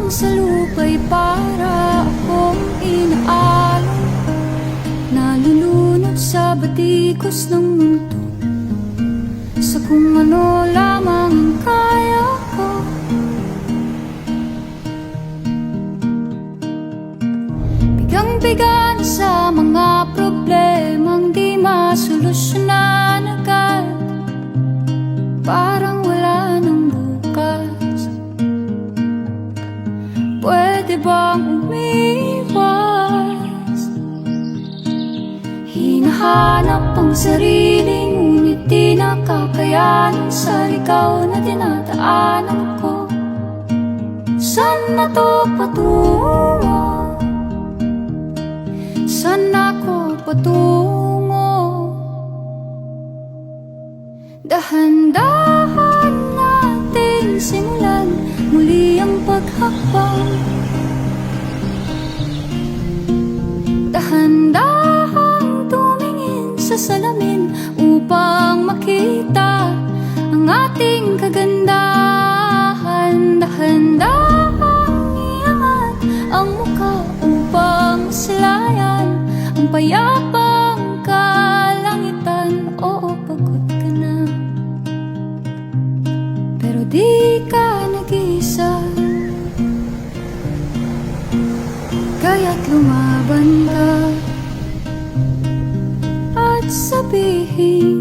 Hanggang sa lupa'y para akong inaalon, nalulunod sa batikos ng mundo, sa kung ano lamang ang kaya ko. Bigang-bigan sa mga problemang di masolusyonan agad, parang wala nang bukas. Pwede bang umiwas? Hinahanap ang sarili, ngunit di nakakayanan sa ligaw na dinadaanan ko. Saan na to patungo? Saan ako patungo? Dahan-dahan natin simulan muli ang paghakbang. Dahan-dahan tumingin sa salamin upang makita ang ating kagandahan. Dahan-dahan iangat ang mukha upang silayan ang payapang kalangitan. Oo, pagod ka na, pero di ka nag-iisa. Kaya't lumaban ka at sabihin